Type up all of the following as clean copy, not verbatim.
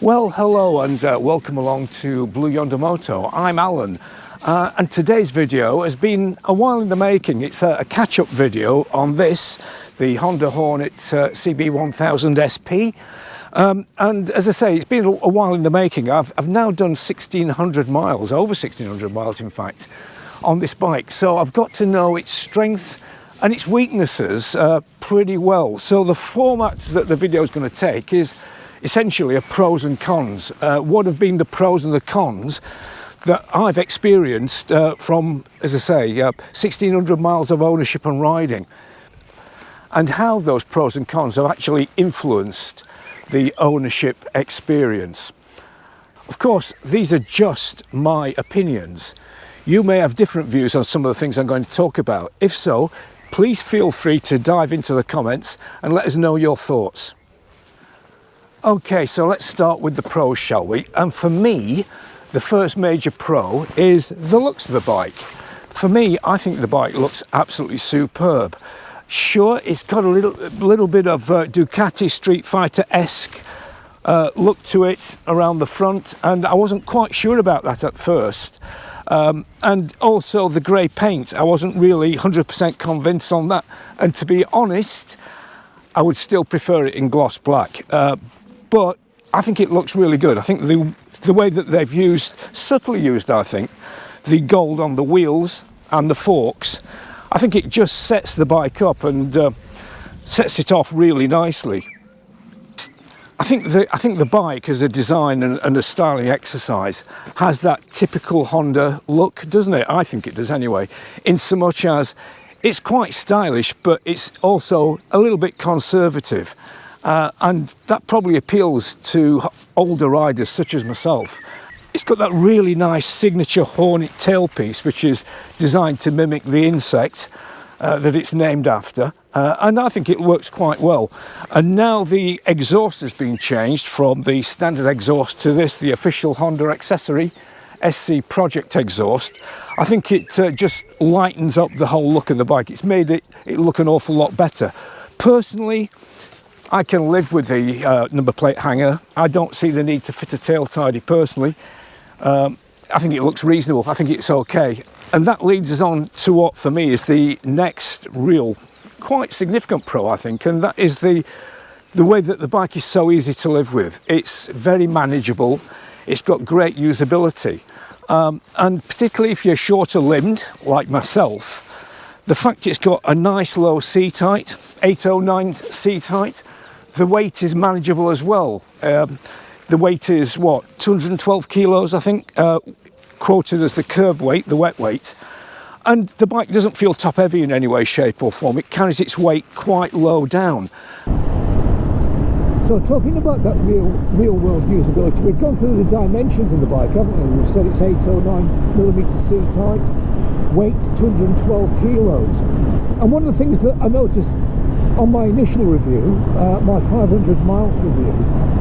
Well, hello and welcome along to Blue Yonder Moto. I'm Alan, and today's video has been a while in the making. It's a catch-up video on this, the Honda Hornet CB1000 SP. And as I say, it's been a while in the making. I've now done 1,600 miles, over 1,600 miles in fact, on this bike. So I've got to know its strength and its weaknesses pretty well. So the format that the video is going to take is essentially a pros and cons. What have been the pros and the cons that I've experienced from, as I say, 1,600 miles of ownership and riding, and how those pros and cons have actually influenced the ownership experience. Of course, these are just my opinions. You may have different views on some of the things I'm going to talk about. If so, please feel free to dive into the comments and let us know your thoughts. Okay, so let's start with the pros, shall we? And for me, the first major pro is the looks of the bike. For me, I think the bike looks absolutely superb. Sure, it's got a little bit of Ducati Street Fighter-esque look to it around the front, and I wasn't quite sure about that at first. And also the grey paint, I wasn't really 100% convinced on that. And to be honest, I would still prefer it in gloss black. But I think it looks really good. I think the way that they've used, subtly used, I think, the gold on the wheels and the forks, I think it just sets the bike up and sets it off really nicely. I think the bike as a design and a styling exercise has that typical Honda look, doesn't it? I think it does anyway, in so much as it's quite stylish, but it's also a little bit conservative. And that probably appeals to older riders such as myself. It's got that really nice signature Hornet tailpiece, which is designed to mimic the insect that it's named after. And I think it works quite well. And now the exhaust has been changed from the standard exhaust to this, the official Honda accessory, SC Project exhaust. I think it just lightens up the whole look of the bike. It's made it look an awful lot better. Personally, I can live with the number plate hanger. I don't see the need to fit a tail tidy personally. I think it looks reasonable. I think it's okay. And that leads us on to what for me is the next real, quite significant pro, I think, and that is the way that the bike is so easy to live with. It's very manageable. It's got great usability. And particularly if you're shorter limbed, like myself, the fact it's got a nice low seat height, 809 seat height, the weight is manageable as well. The weight is, what, 212 kilos, I think, quoted as the curb weight, the wet weight. And the bike doesn't feel top heavy in any way, shape or form. It carries its weight quite low down. So talking about that real world usability, we've gone through the dimensions of the bike, haven't we? We've said it's 809 millimeter seat height, weight 212 kilos. And one of the things that I noticed on my initial review, my 500 miles review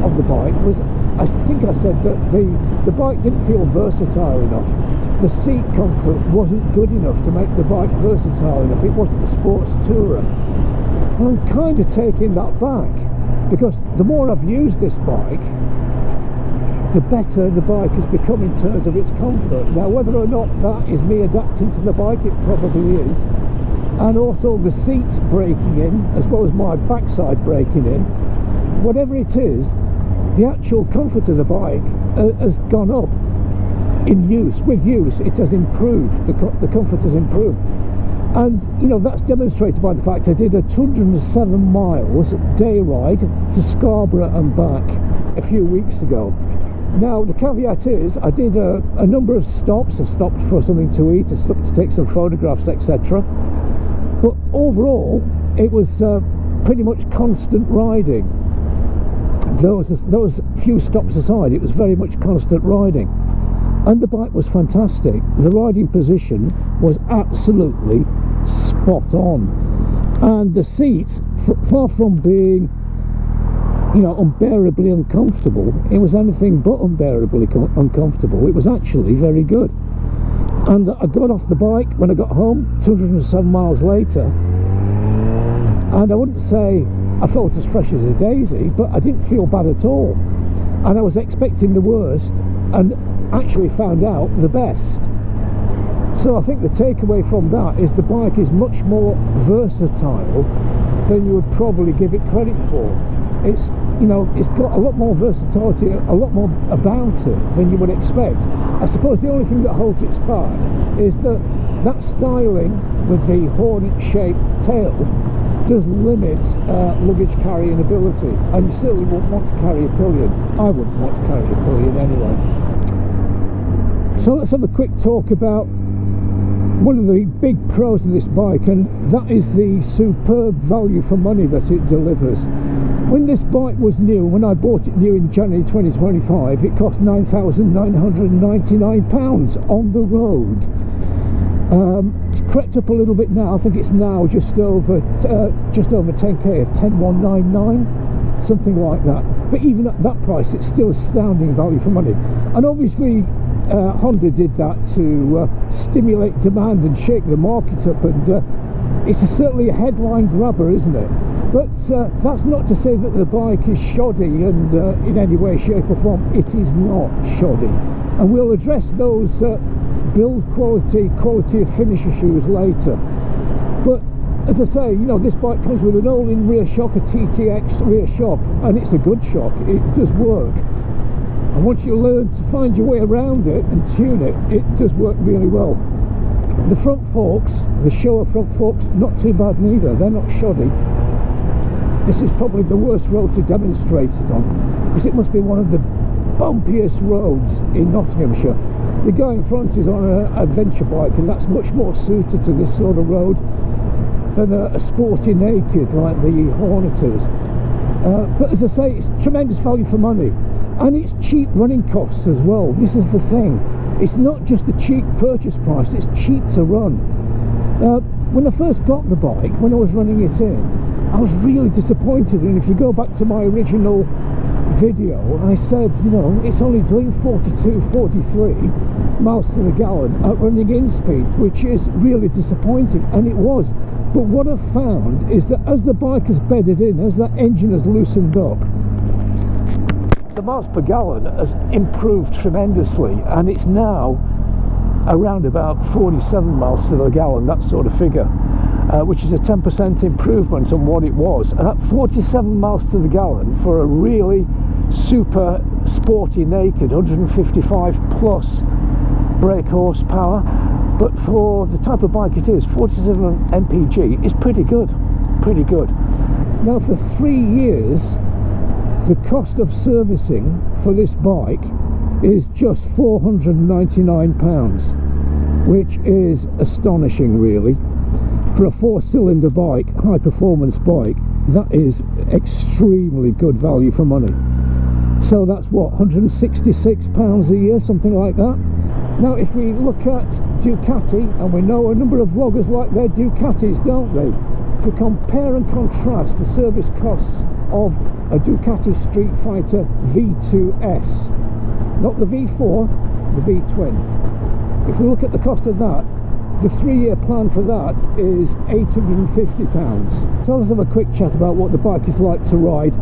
of the bike, was I think I said that the bike didn't feel versatile enough. The seat comfort wasn't good enough to make the bike versatile enough. It wasn't a sports tourer. And I'm kind of taking that back, because the more I've used this bike, the better the bike has become in terms of its comfort. Now, whether or not that is me adapting to the bike, it probably is. And also the seats breaking in, as well as my backside breaking in. Whatever it is, the actual comfort of the bike has gone up in use. With use, it has improved. The comfort has improved. And, you know, that's demonstrated by the fact I did a 207 miles day ride to Scarborough and back a few weeks ago. Now, the caveat is I did a number of stops. I stopped for something to eat, I stopped to take some photographs, etc. But overall, it was pretty much constant riding. Those few stops aside, it was very much constant riding. And the bike was fantastic. The riding position was absolutely spot on. And the seat, far from being, you know, unbearably uncomfortable, it was anything but unbearably uncomfortable. It was actually very good. And I got off the bike when I got home, 207 miles later, and I wouldn't say I felt as fresh as a daisy, but I didn't feel bad at all. and I was expecting the worst and actually found out the best. So I think the takeaway from that is the bike is much more versatile than you would probably give it credit for. It's, you know, it's got a lot more versatility, a lot more about it than you would expect. I suppose the only thing that holds it back is that styling with the Hornet shaped tail does limit luggage carrying ability, and you certainly won't want to carry a pillion. I wouldn't want to carry a pillion anyway. So let's have a quick talk about one of the big pros of this bike, and that is the superb value for money that it delivers. When this bike was new, when I bought it new in January 2025, it cost £9,999 on the road. It's crept up a little bit now. I think it's now just over 10k, at 10,199, something like that. But even at that price, it's still astounding value for money. And obviously Honda did that to stimulate demand and shake the market up, and it's certainly a headline grabber, isn't it? But that's not to say that the bike is shoddy, and in any way, shape or form it is not shoddy, and we'll address those build quality of finish issues later. But as I say, you know, this bike comes with an all-in rear shock, a TTX rear shock, and it's a good shock. It does work. And once you learn to find your way around it and tune it, it does work really well. The front forks, the Showa front forks, not too bad neither. They're not shoddy. This is probably the worst road to demonstrate it on, because it must be one of the bumpiest roads in Nottinghamshire. The guy in front is on an adventure bike, and that's much more suited to this sort of road than a sporty naked like the Hornet is. But as I say, it's tremendous value for money, and it's cheap running costs as well. This is the thing, it's not just a cheap purchase price, it's cheap to run. When I first got the bike, when I was running it in, I was really disappointed. And if you go back to my original video, I said, you know, it's only doing 43 miles to the gallon at running in speeds, which is really disappointing, and it was. But what I've found is that as the bike has bedded in, as that engine has loosened up, the miles per gallon has improved tremendously, and it's now around about 47 miles to the gallon, that sort of figure, which is a 10% improvement on what it was. And at 47 miles to the gallon for a really super sporty naked 155 plus brake horsepower, but for the type of bike it is, 47 mpg is pretty good. Now for 3 years the cost of servicing for this bike is just £499, which is astonishing really. For a 4-cylinder bike, high performance bike, that is extremely good value for money. So that's what, £166 a year, something like that. Now if we look at Ducati, and we know a number of vloggers like their Ducatis, don't they? If we compare and contrast the service costs of a Ducati Street Fighter V2S, not the V4, the V-twin. If we look at the cost of that, the 3-year plan for that is £850. So let's have a quick chat about what the bike is like to ride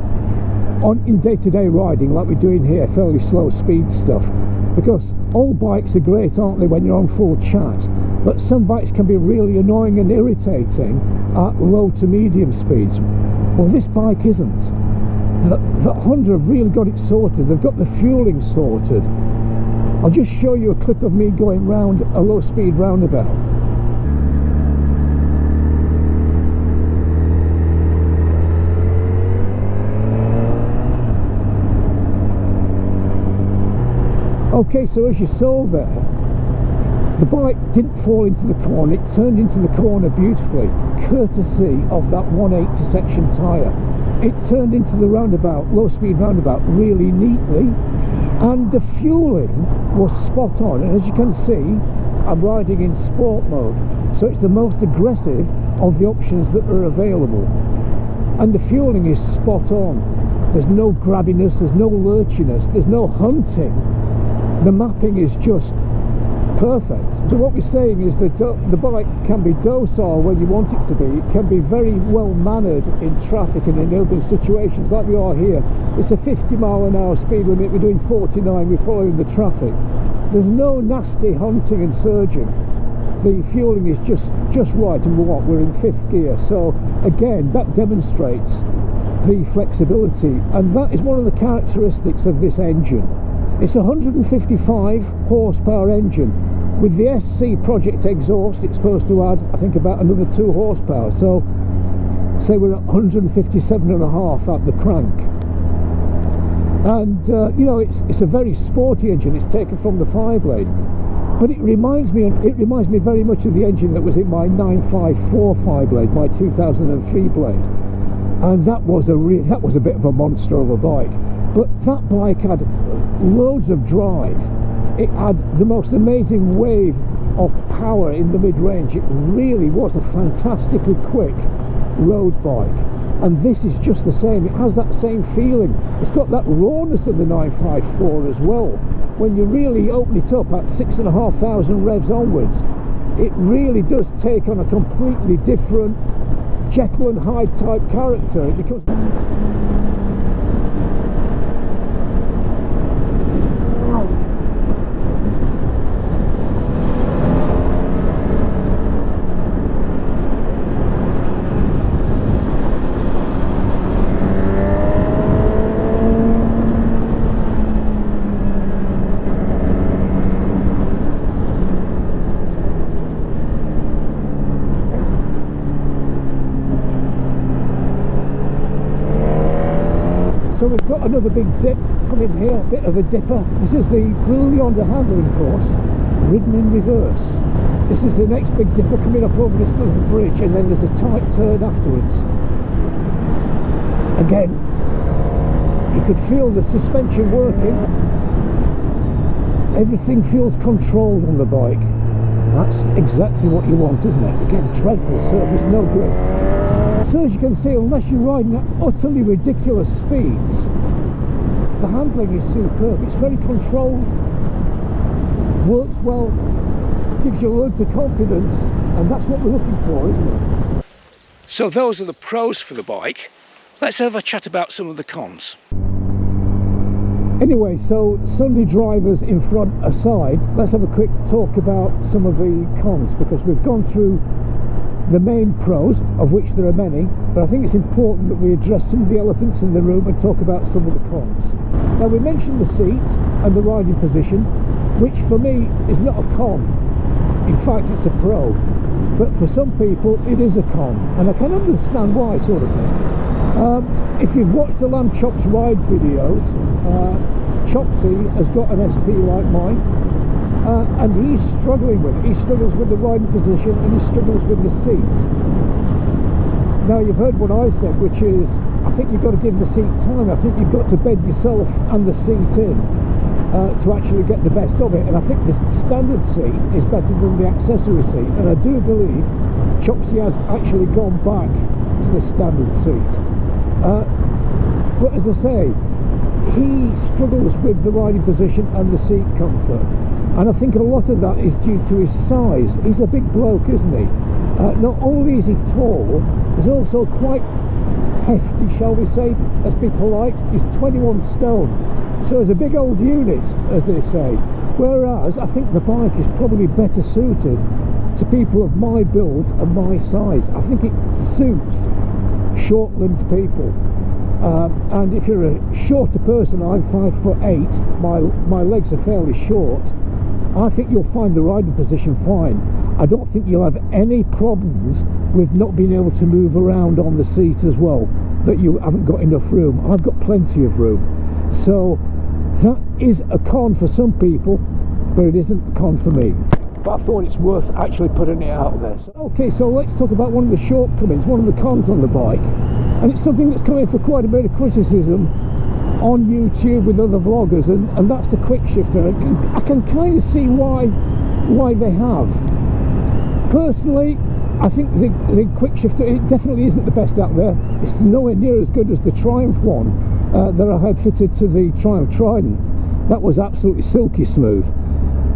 in day-to-day riding, like we're doing here, fairly slow speed stuff. Because all bikes are great, aren't they, when you're on full chat, but some bikes can be really annoying and irritating at low to medium speeds. Well, this bike isn't. The Honda have really got it sorted. They've got the fueling sorted. I'll just show you a clip of me going round a low speed roundabout. Okay, so as you saw there, the bike didn't fall into the corner, it turned into the corner beautifully, courtesy of that 180 section tyre. It turned into the roundabout, low speed roundabout, really neatly, and the fueling was spot on. And as you can see, I'm riding in sport mode, so it's the most aggressive of the options that are available, and the fueling is spot on. There's no grabbiness, there's no lurchiness, there's no hunting. The mapping is just perfect. So what we're saying is that the bike can be docile when you want it to be. It can be very well mannered in traffic and in urban situations like we are here. It's a 50-mile-an-hour speed limit, we're doing 49, we're following the traffic. There's no nasty hunting and surging. The fueling is just right, and we're in 5th gear. So again, that demonstrates the flexibility, and that is one of the characteristics of this engine. It's a 155 horsepower engine. With the SC Project exhaust, it's supposed to add, I think, about another 2 horsepower. So say we're at 157.5 at the crank. And you know, it's a very sporty engine. It's taken from the Fireblade, but it reminds me very much of the engine that was in my 954 Fireblade, my 2003 blade, and that was a bit of a monster of a bike. But that bike had loads of drive. It had the most amazing wave of power in the mid-range. It really was a fantastically quick road bike. And this is just the same. It has that same feeling. It's got that rawness of the 954 as well. When you really open it up at 6,500 revs onwards, it really does take on a completely different Jekyll and Hyde type character. Because so we've got another big dip coming here, a bit of a dipper. This is the Blue Yonder handling course, ridden in reverse. This is the next big dipper coming up over this little bridge, and then there's a tight turn afterwards. Again, you could feel the suspension working. Everything feels controlled on the bike. That's exactly what you want, isn't it? Again, dreadful surface, no grip. So as you can see, unless you're riding at utterly ridiculous speeds, the handling is superb. It's very controlled, works well, gives you loads of confidence, and that's what we're looking for, isn't it? So those are the pros for the bike. Let's have a chat about some of the cons. Anyway, so Sunday drivers in front aside, let's have a quick talk about some of the cons, because we've gone through the main pros, of which there are many, but I think it's important that we address some of the elephants in the room and talk about some of the cons. Now, we mentioned the seat and the riding position, which for me is not a con. In fact, it's a pro, but for some people it is a con, and I can understand why, sort of thing. If you've watched the Lamb Chops ride videos, Chopsy has got an SP like mine, and he's struggling with it. He struggles with the riding position, and he struggles with the seat. Now, you've heard what I said, which is, I think you've got to give the seat time. I think you've got to bed yourself and the seat in to actually get the best of it. And I think the standard seat is better than the accessory seat. And I do believe Chopsy has actually gone back to the standard seat. But as I say, he struggles with the riding position and the seat comfort. And I think a lot of that is due to his size. He's a big bloke, isn't he? Not only is he tall, he's also quite hefty, shall we say, let's be polite. He's 21 stone, so it's a big old unit, as they say. Whereas I think the bike is probably better suited to people of my build and my size. I think it suits short-limbed people. And if you're a shorter person, I'm 5'8", my legs are fairly short, I think you'll find the riding position fine. I don't think you'll have any problems with not being able to move around on the seat as well, that you haven't got enough room. I've got plenty of room. So that is a con for some people, but it isn't a con for me. But I thought it's worth actually putting it out there. Okay, so let's talk about one of the shortcomings, one of the cons on the bike. And it's something that's coming for quite a bit of criticism on YouTube with other vloggers, and that's the quick shifter. I can kind of see why they have. Personally, I think the quick shifter, it definitely isn't the best out there. It's nowhere near as good as the Triumph one that I had fitted to the Triumph Trident. That was absolutely silky smooth.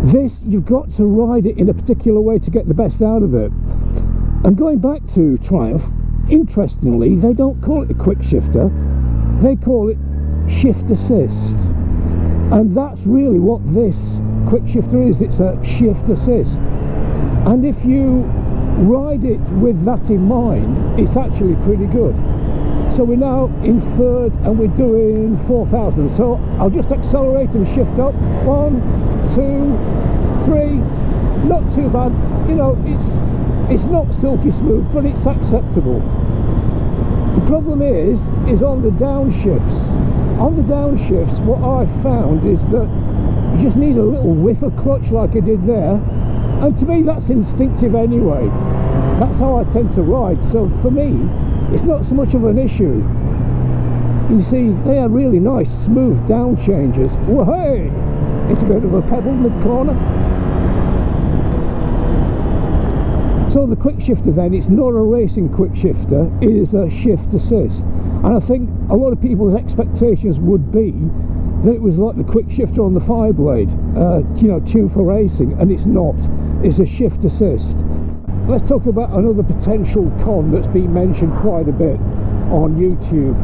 This, you've got to ride it in a particular way to get the best out of it. And going back to Triumph, interestingly, they don't call it a quick shifter, they call it shift assist. And that's really what this quick shifter is. It's a shift assist. And if you ride it with that in mind, it's actually pretty good. So we're now in third and we're doing 4,000. So I'll just accelerate and shift up. 1, 2, 3. Not too bad. You know, it's not silky smooth, but it's acceptable. The problem is on the downshifts. On the downshifts, what I've found is that you just need a little whiff of clutch like I did there. And to me, that's instinctive anyway. That's how I tend to ride. So for me, it's not so much of an issue. You see, they are really nice, smooth down changes. Well, hey, it's a bit of a pebble mid-corner. So the quick shifter then, it's not a racing quick shifter, it is a shift assist. And I think a lot of people's expectations would be that it was like the quick shifter on the Fireblade, you know, tuned for racing, and it's not. It's a shift assist. Let's talk about another potential con that's been mentioned quite a bit on YouTube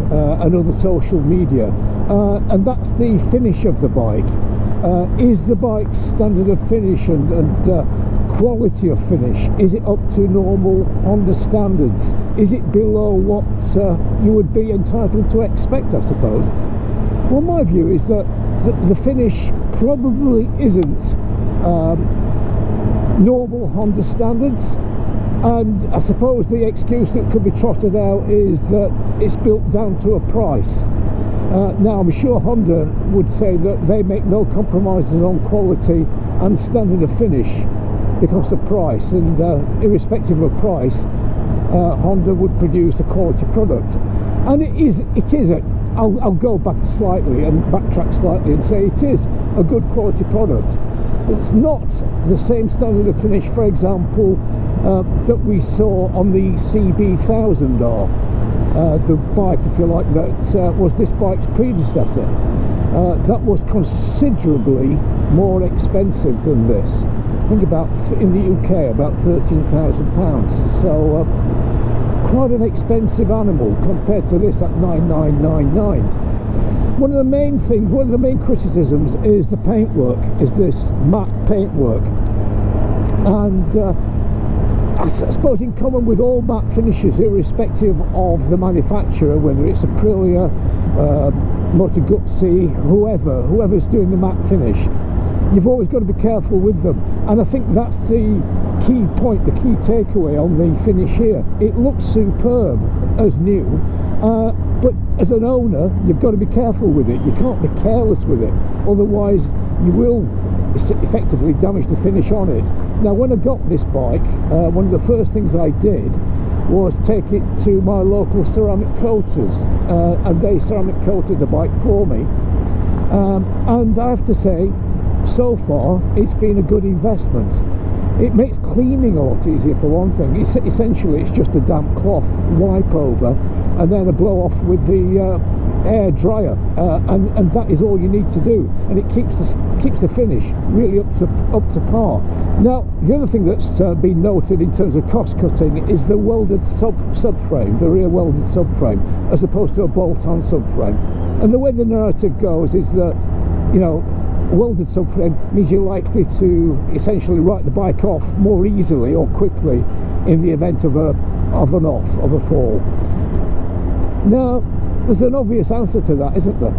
and other social media, and that's the finish of the bike. Is the bike's standard of finish and quality of finish, is it up to normal Honda standards? Is it below what you would be entitled to expect, I suppose? Well, my view is that the finish probably isn't normal Honda standards, and I suppose the excuse that could be trotted out is that it's built down to a price. Now, I'm sure Honda would say that they make no compromises on quality and standard of finish because of price, and irrespective of price, Honda would produce a quality product. And it is I'll go back slightly and backtrack slightly and say it is a good quality product. It's not the same standard of finish, for example, that we saw on the CB1000R, the bike, if you like, that was this bike's predecessor. That was considerably more expensive than this. I think about, in the UK, about £13,000. So quite an expensive animal compared to this at 9,999. One of the main things, one of the main criticisms is the paintwork, is this matte paintwork. And I suppose in common with all matte finishes, irrespective of the manufacturer, whether it's Aprilia, Moto Guzzi, whoever's doing the matte finish, you've always got to be careful with them. And I think that's the key point, the key takeaway on the finish here. It looks superb as new, but as an owner, you've got to be careful with it. You can't be careless with it, otherwise you will effectively damage the finish on it. Now, when I got this bike, one of the first things I did was take it to my local ceramic coaters, and they ceramic coated the bike for me, and I have to say, so far it's been a good investment. It makes cleaning a lot easier, for one thing. Essentially it's just a damp cloth wipe over and then a blow off with the air dryer, and that is all you need to do, and it keeps the finish really up to par. Now, the other thing that's been noted in terms of cost cutting is the welded subframe, the rear welded subframe, as opposed to a bolt-on subframe. And the way the narrative goes is that, you know, a welded subframe means you're likely to essentially write the bike off more easily or quickly in the event of a fall. Now, there's an obvious answer to that, isn't there?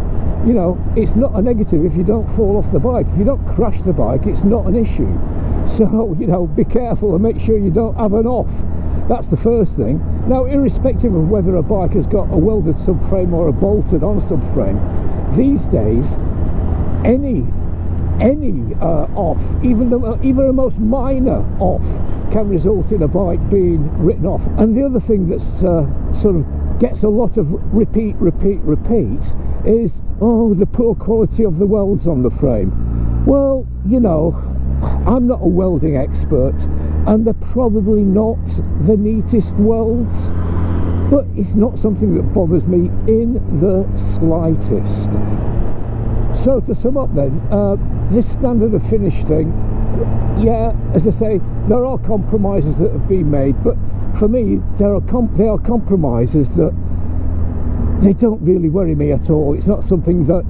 You know, it's not a negative if you don't fall off the bike. If you don't crash the bike, it's not an issue. So, you know, be careful and make sure you don't have an off. That's the first thing. Now, irrespective of whether a bike has got a welded subframe or a bolted on subframe, these days, any off, even a most minor off, can result in a bike being written off. And the other thing that's sort of gets a lot of repeat is, oh, the poor quality of the welds on the frame. Well, you know, I'm not a welding expert, and they're probably not the neatest welds, but it's not something that bothers me in the slightest. So to sum up then, this standard of finish thing, yeah, as I say, there are compromises that have been made, but for me, they are compromises that they don't really worry me at all. It's not something that,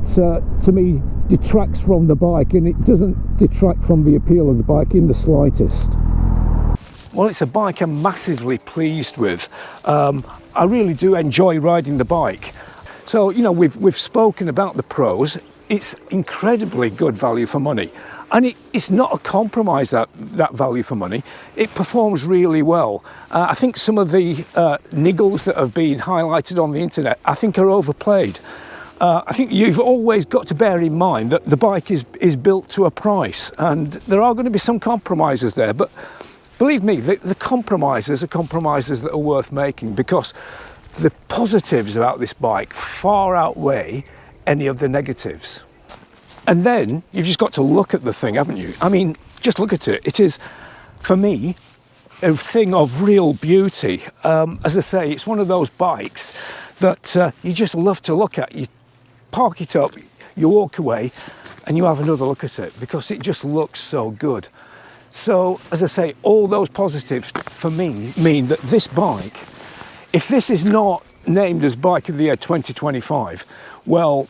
to me, detracts from the bike, and it doesn't detract from the appeal of the bike in the slightest. Well, it's a bike I'm massively pleased with. I really do enjoy riding the bike. So, you know, we've spoken about the pros. It's incredibly good value for money, and it's not a compromise, that value for money. It performs really well. I think some of the niggles that have been highlighted on the internet, I think, are overplayed. I think you've always got to bear in mind that the bike is built to a price, and there are going to be some compromises there, but believe me, the compromises are compromises that are worth making, because the positives about this bike far outweigh any of the negatives. And then you've just got to look at the thing, haven't you? I mean, just look at it. It is, for me, a thing of real beauty. As I say, it's one of those bikes that you just love to look at. You park it up, you walk away, and you have another look at it, because it just looks so good. So, as I say, all those positives for me mean that this bike, if this is not named as Bike of the Year 2025, well,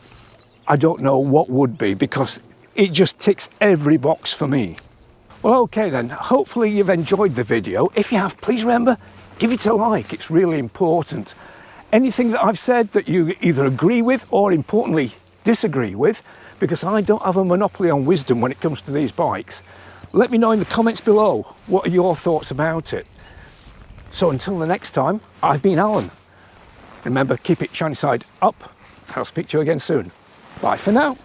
I don't know what would be, because it just ticks every box for me. Well, okay then, hopefully you've enjoyed the video. If you have, please remember, give it a like, it's really important. Anything that I've said that you either agree with or, importantly, disagree with, because I don't have a monopoly on wisdom when it comes to these bikes, let me know in the comments below, what are your thoughts about it? So until the next time, I've been Alan. Remember, keep it shiny side up. I'll speak to you again soon. Bye for now.